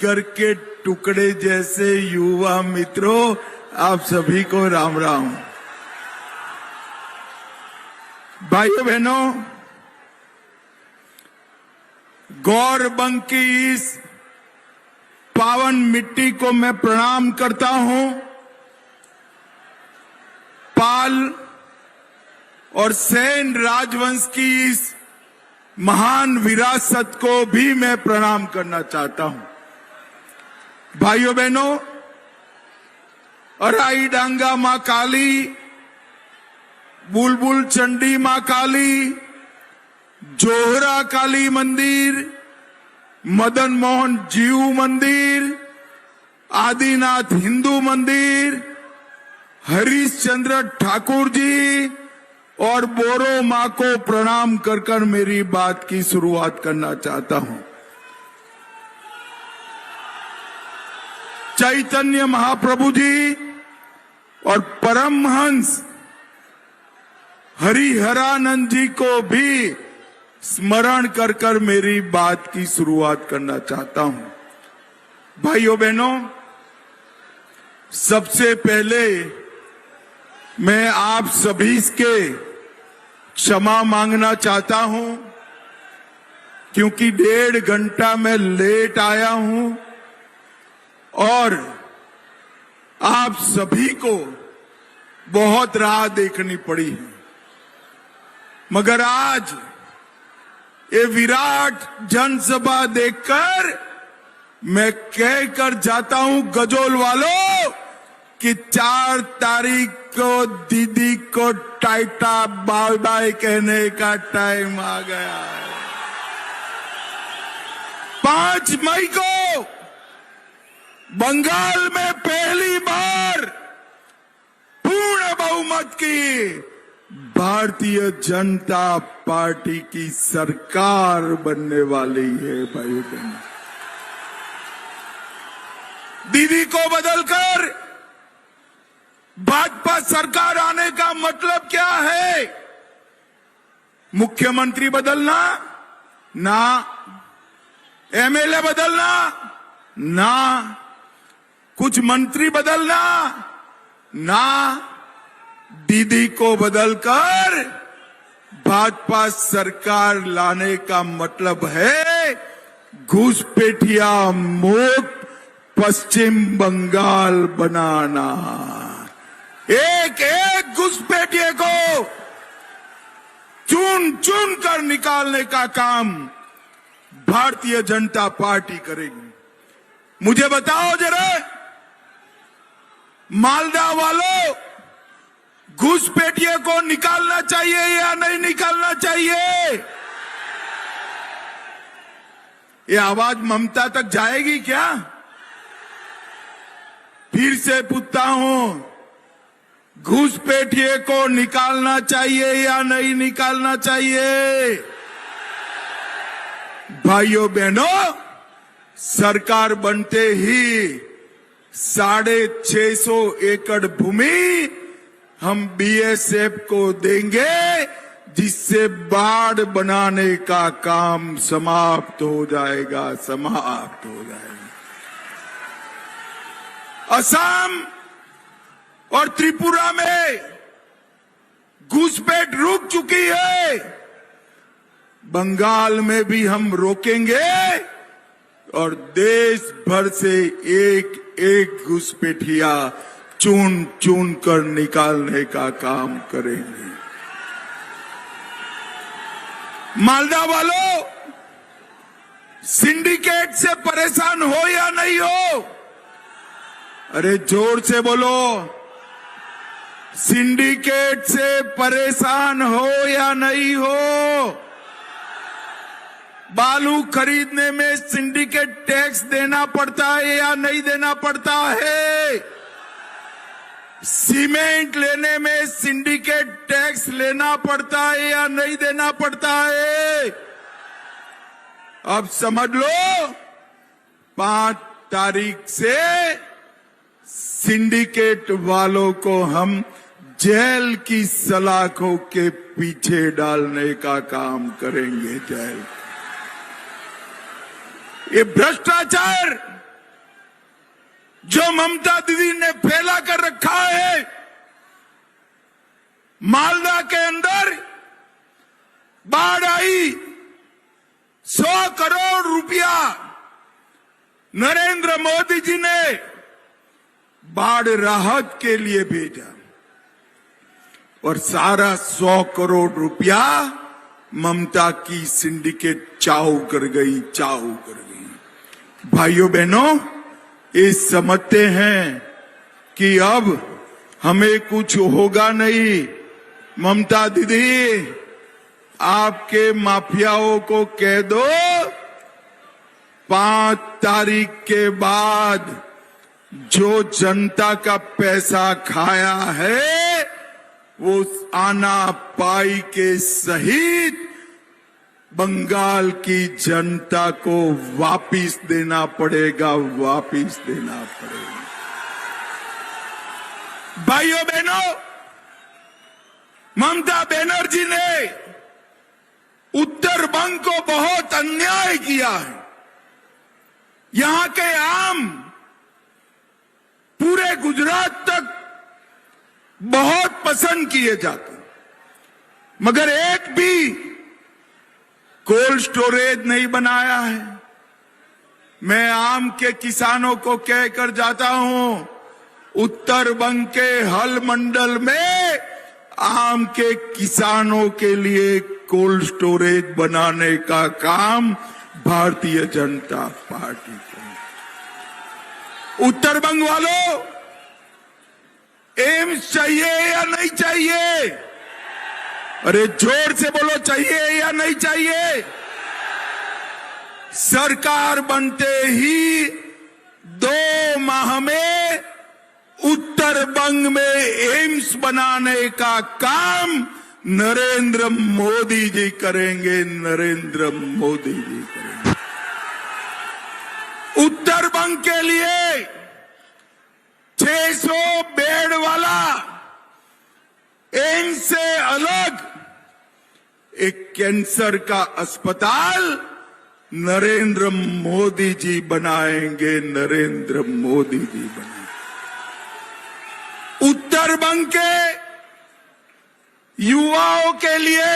कर के टुकड़े जैसे युवा मित्रों, आप सभी को राम राम। भाइयों बहनों, गौरबंग की इस पावन मिट्टी को मैं प्रणाम करता हूं। पाल और सेन राजवंश की इस महान विरासत को भी मैं प्रणाम करना चाहता हूं। भाइयों बहनों, अराई डांगा मां काली, बुलबुल चंडी मां काली, जोहरा काली मंदिर, मदन मोहन जीव मंदिर, आदिनाथ हिंदू मंदिर, हरिश्चंद्र ठाकुर जी और बोरो मां को प्रणाम कर कर मेरी बात की शुरुआत करना चाहता हूं। चैतन्य महाप्रभु जी और परमहंस हरिहरानंद जी को भी स्मरण कर कर मेरी बात की शुरुआत करना चाहता हूं। भाइयों बहनों, सबसे पहले मैं आप सभी के क्षमा मांगना चाहता हूं, क्योंकि 1.5 घंटा मैं लेट आया हूं और आप सभी को बहुत राह देखनी पड़ी है। मगर आज ये विराट जनसभा देखकर मैं कहकर जाता हूं गजोल वालों कि 4 तारीख को दीदी को टाटा बाय बाय कहने का टाइम आ गया है। 5 मई को बंगाल में पहली बार पूर्ण बहुमत की भारतीय जनता पार्टी की सरकार बनने वाली है। भाइयों बहनों, दीदी को बदलकर भाजपा सरकार आने का मतलब क्या है? मुख्यमंत्री बदलना ना, एमएलए बदलना ना, कुछ मंत्री बदलना ना, दीदी को बदलकर भाजपा सरकार लाने का मतलब है घुसपैठिया मुक्त पश्चिम बंगाल बनाना। एक एक घुसपैठिए को चुन चुन कर निकालने का काम भारतीय जनता पार्टी करेगी। मुझे बताओ जरा, मालदा वालों, घुसपैठिए को निकालना चाहिए या नहीं निकालना चाहिए? ये आवाज ममता तक जाएगी क्या? फिर से पूछता हूं, घुसपैठिए को निकालना चाहिए या नहीं निकालना चाहिए? भाइयों बहनों, सरकार बनते ही 650 एकड़ भूमि हम बीएसएफ को देंगे, जिससे बाढ़ बनाने का काम समाप्त हो जाएगा, समाप्त हो जाएगा। असम और त्रिपुरा में घुसपैठ रुक चुकी है, बंगाल में भी हम रोकेंगे और देश भर से एक एक घुसपैठिया चुन चुन कर निकालने का काम करेंगे। मालदा वालों, सिंडिकेट से परेशान हो या नहीं हो? अरे जोर से बोलो, सिंडिकेट से परेशान हो या नहीं हो? बालू खरीदने में सिंडिकेट टैक्स देना पड़ता है या नहीं देना पड़ता है? सीमेंट लेने में सिंडिकेट टैक्स लेना पड़ता है या नहीं देना पड़ता है? अब समझ लो, 5 तारीख से सिंडिकेट वालों को हम जेल की सलाखों के पीछे डालने का काम करेंगे। जेल, ये भ्रष्टाचार जो ममता दीदी ने फैला कर रखा है, मालदा के अंदर बाढ़ आई, 100 करोड़ रुपया नरेंद्र मोदी जी ने बाढ़ राहत के लिए भेजा और सारा 100 करोड़ रुपया ममता की सिंडिकेट चाऊ कर गई। भाइयों बहनों, ये समझते हैं कि अब हमें कुछ होगा नहीं। ममता दीदी, आपके माफियाओं को कह दो 5 तारीख के बाद जो जनता का पैसा खाया है वो आना पाई के सहित बंगाल की जनता को वापिस देना पड़ेगा। भाइयों बहनों, ममता बनर्जी ने उत्तर बंग को बहुत अन्याय किया है। यहां के आम पूरे गुजरात तक बहुत पसंद किए जाते, मगर एक भी कोल्ड स्टोरेज नहीं बनाया है। मैं आम के किसानों को कहकर जाता हूं, उत्तर बंग के हल मंडल में आम के किसानों के लिए कोल्ड स्टोरेज बनाने का काम भारतीय जनता पार्टी को। उत्तर बंग वालों, एम्स चाहिए या नहीं चाहिए? अरे जोर से बोलो, चाहिए या नहीं चाहिए? सरकार बनते ही 2 माह में उत्तर बंग में एम्स बनाने का काम नरेंद्र मोदी जी करेंगे। उत्तर बंग के लिए 600 बेड वाला एम्स से अलग एक कैंसर का अस्पताल नरेंद्र मोदी जी बनाएंगे। उत्तर बंग के युवाओं के लिए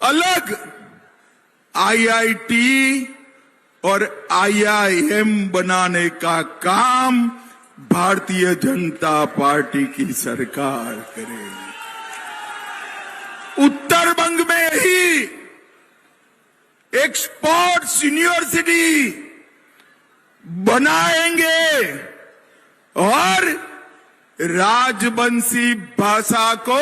अलग आईआईटी और आईआईएम बनाने का काम भारतीय जनता पार्टी की सरकार करेगी। उत्तर बंग में ही एक स्पोर्ट्स यूनिवर्सिटी बनाएंगे और राजवंशी भाषा को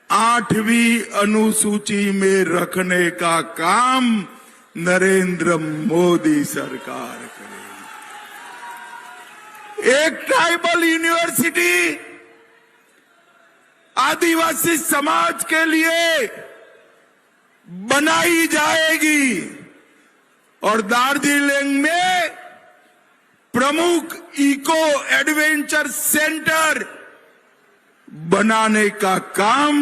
8वीं अनुसूची में रखने का काम नरेंद्र मोदी सरकार करेगी। एक ट्राइबल यूनिवर्सिटी आदिवासी समाज के लिए बनाई जाएगी और दार्जिलिंग में प्रमुख इको एडवेंचर सेंटर बनाने का काम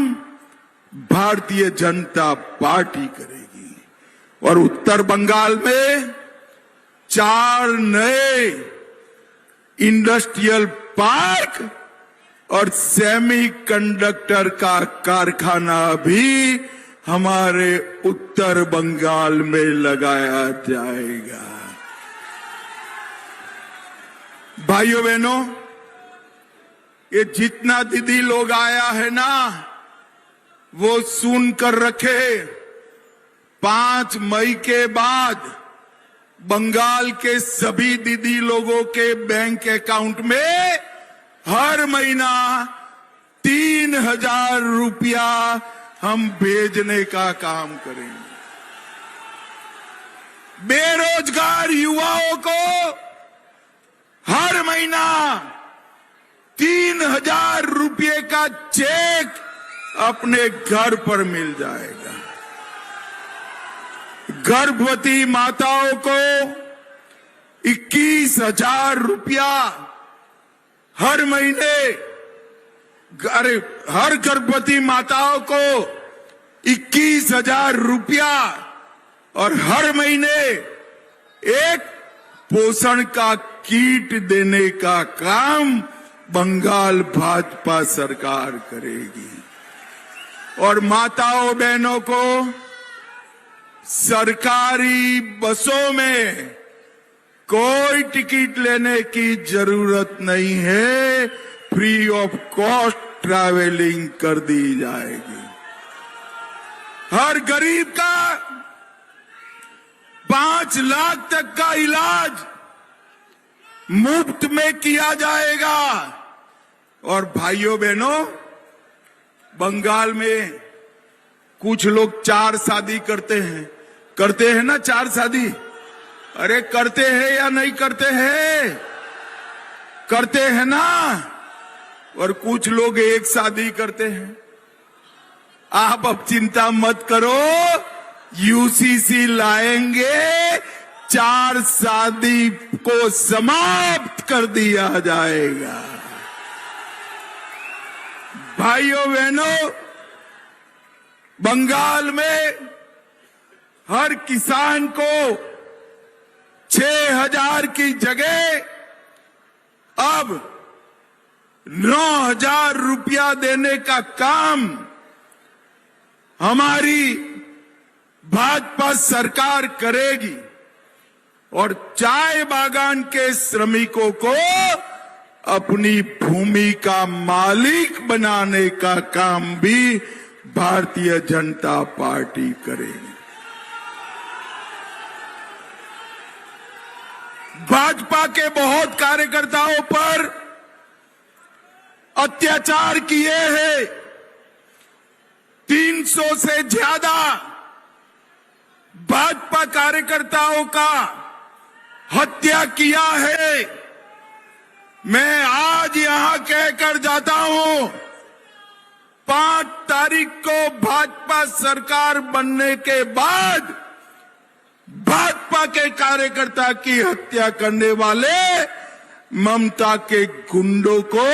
भारतीय जनता पार्टी करेगी। और उत्तर बंगाल में 4 नए इंडस्ट्रियल पार्क और सेमीकंडक्टर का कारखाना भी हमारे उत्तर बंगाल में लगाया जाएगा। भाइयों बहनों, ये जितना दीदी लोग आया है ना, वो सुन कर रखे, 5 मई के बाद बंगाल के सभी दीदी लोगों के बैंक अकाउंट में हर महीना 3000 रुपया हम भेजने का काम करेंगे। बेरोजगार युवाओं को हर महीना 3000 रुपये का चेक अपने घर पर मिल जाएगा। गर्भवती माताओं को 21,000 रुपया हर महीने, हर गर्भवती माताओं को 21,000 रुपया और हर महीने एक पोषण का किट देने का काम बंगाल भाजपा सरकार करेगी। और माताओं बहनों को सरकारी बसों में कोई टिकट लेने की जरूरत नहीं है, फ्री ऑफ कॉस्ट ट्रैवलिंग कर दी जाएगी। हर गरीब का 5 लाख तक का इलाज मुफ्त में किया जाएगा। और भाइयों बहनों, बंगाल में कुछ लोग 4 शादी करते हैं ना 4 शादी। अरे करते हैं या नहीं करते हैं? करते हैं ना। और कुछ लोग 1 शादी करते हैं। आप अब चिंता मत करो, यूसीसी लाएंगे, 4 शादी को समाप्त कर दिया जाएगा। भाइयों बहनों, बंगाल में हर किसान को 6,000 की जगह अब 9,000 रुपया देने का काम हमारी भाजपा सरकार करेगी। और चाय बागान के श्रमिकों को अपनी भूमि का मालिक बनाने का काम भी भारतीय जनता पार्टी करेगी। भाजपा के बहुत कार्यकर्ताओं पर अत्याचार किए हैं। 300 से ज्यादा भाजपा कार्यकर्ताओं का हत्या किया है। मैं आज यहां कहकर जाता हूं, 5 तारीख को भाजपा सरकार बनने के बाद भाजपा के कार्यकर्ता की हत्या करने वाले ममता के गुंडों को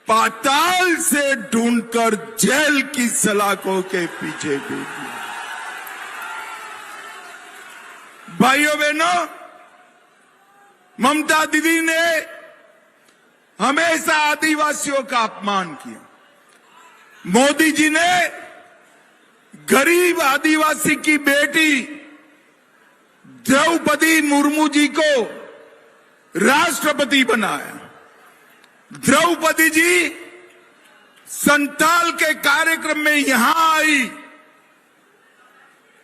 पाताल से ढूंढकर जेल की सलाखों के पीछे भेज दिया। भाइयों बहनों, ममता दीदी ने हमेशा आदिवासियों का अपमान किया। मोदी जी ने गरीब आदिवासी की बेटी द्रौपदी मुर्मू जी को राष्ट्रपति बनाया। द्रौपदी जी संताल के कार्यक्रम में यहां आई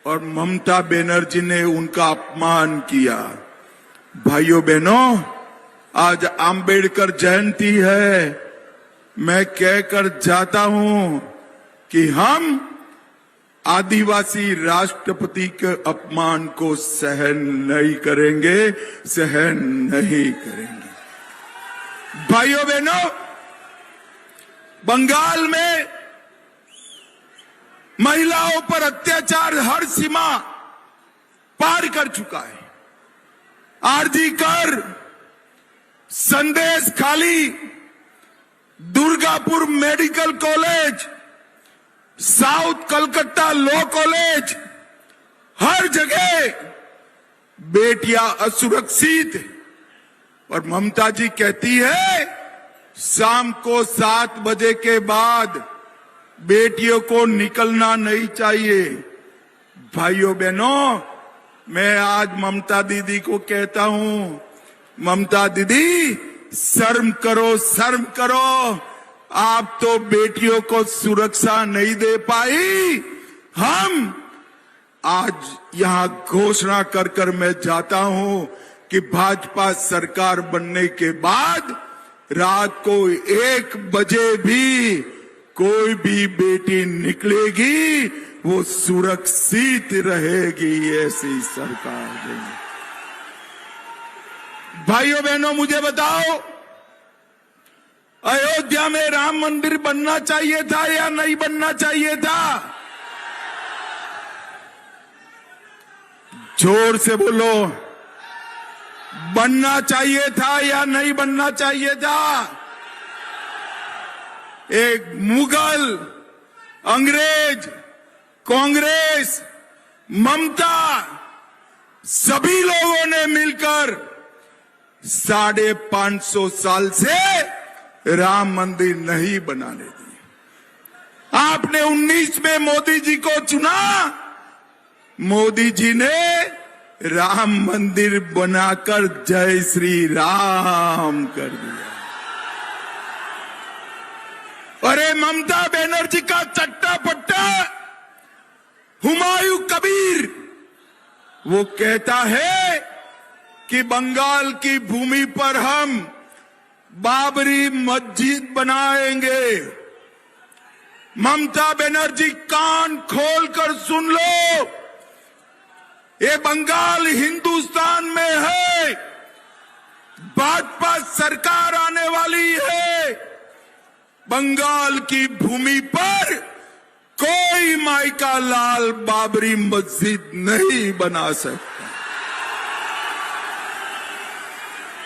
और ममता बनर्जी ने उनका अपमान किया। भाइयों बहनों, आज आंबेडकर जयंती है। मैं कहकर जाता हूं कि हम आदिवासी राष्ट्रपति के अपमान को सहन नहीं करेंगे, सहन नहीं करेंगे। भाइयों बहनों, बंगाल में महिलाओं पर अत्याचार हर सीमा पार कर चुका है। RG Kar, Sandeshkhali, Durgapur medical college, south Calcutta law college, हर जगह बेटियां असुरक्षित। और ममता जी कहती है शाम को 7 बजे के बाद बेटियों को निकलना नहीं चाहिए। भाइयों बहनों, मैं आज ममता दीदी को कहता हूं, ममता दीदी शर्म करो, शर्म करो। आप तो बेटियों को सुरक्षा नहीं दे पाई। हम आज यहां घोषणा कर कर मैं जाता हूं कि भाजपा सरकार बनने के बाद रात को 1 बजे भी कोई भी बेटी निकलेगी वो सुरक्षित रहेगी, ऐसी सरकार देंगे। भाइयों बहनों, मुझे बताओ, अयोध्या में राम मंदिर बनना चाहिए था या नहीं बनना चाहिए था? जोर से बोलो, बनना चाहिए था या नहीं बनना चाहिए था? एक मुगल, अंग्रेज, कांग्रेस, ममता, सभी लोगों ने मिलकर 550 साल से राम मंदिर नहीं बनाने दी। आपने 19 में मोदी जी को चुना, मोदी जी ने राम मंदिर बनाकर जय श्री राम कर दिया। अरे ममता बनर्जी का चट्टा पट्टा हुमायूं कबीर, वो कहता है कि बंगाल की भूमि पर हम बाबरी मस्जिद बनाएंगे। ममता बनर्जी कान खोलकर सुन लो, ये बंगाल हिंदुस्तान में है, भाजपा सरकार आने वाली है। बंगाल की भूमि पर कोई माई का लाल बाबरी मस्जिद नहीं बना सकता।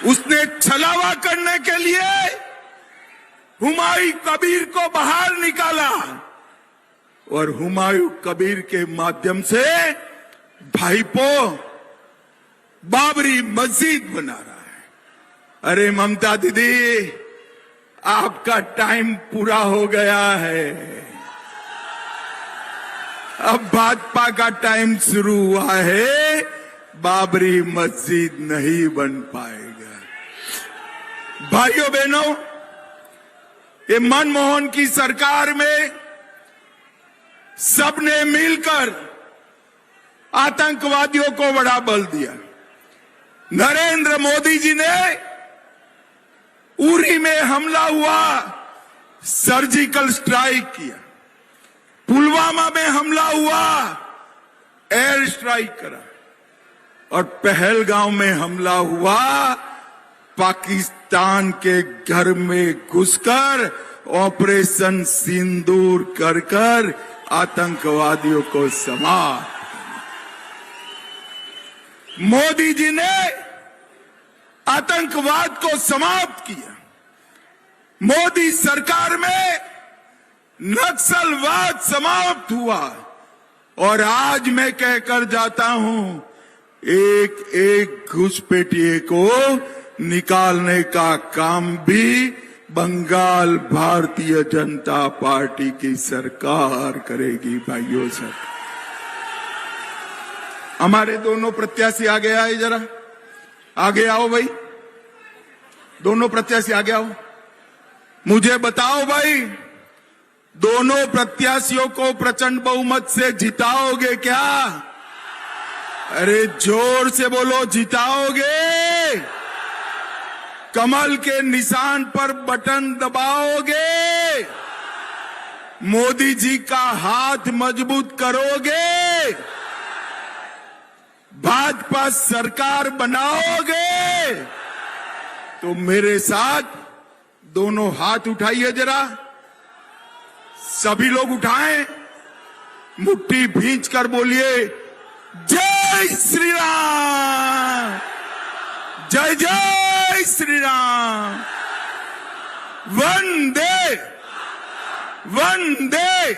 उसने छलावा करने के लिए हुमायूं कबीर को बाहर निकाला और हुमायूं कबीर के माध्यम से भाईपो बाबरी मस्जिद बना रहा है। अरे ममता दीदी, आपका टाइम पूरा हो गया है, अब भाजपा का टाइम शुरू हुआ है। बाबरी मस्जिद नहीं बन पाएगा। भाइयों बहनों, ये मनमोहन की सरकार में सबने मिलकर आतंकवादियों को बड़ा बल दिया। नरेंद्र मोदी जी ने उरी में हमला हुआ, सर्जिकल स्ट्राइक किया। पुलवामा में हमला हुआ, एयर स्ट्राइक करा। और पहलगांव में हमला हुआ, पाकिस्तान के घर में घुसकर ऑपरेशन सिंदूर कर आतंकवादियों को समाप्त। मोदी जी ने आतंकवाद को समाप्त किया। मोदी सरकार में नक्सलवाद समाप्त हुआ। और आज मैं कहकर जाता हूं, एक एक घुसपैठिए को निकालने का काम भी बंगाल भारतीय जनता पार्टी की सरकार करेगी। भाइयों सर, हमारे दोनों प्रत्याशी आगे आए, जरा आगे आओ भाई, दोनों प्रत्याशी आगे आओ। मुझे बताओ भाई, दोनों प्रत्याशियों को प्रचंड बहुमत से जिताओगे क्या? अरे जोर से बोलो, जिताओगे? कमल के निशान पर बटन दबाओगे? मोदी जी का हाथ मजबूत करोगे? भाजपा सरकार बनाओगे? तो मेरे साथ दोनों हाथ उठाइए जरा, सभी लोग उठाएं, मुट्ठी भींच कर बोलिए, जय श्री राम, जय जय श्री राम, वंदे वंदे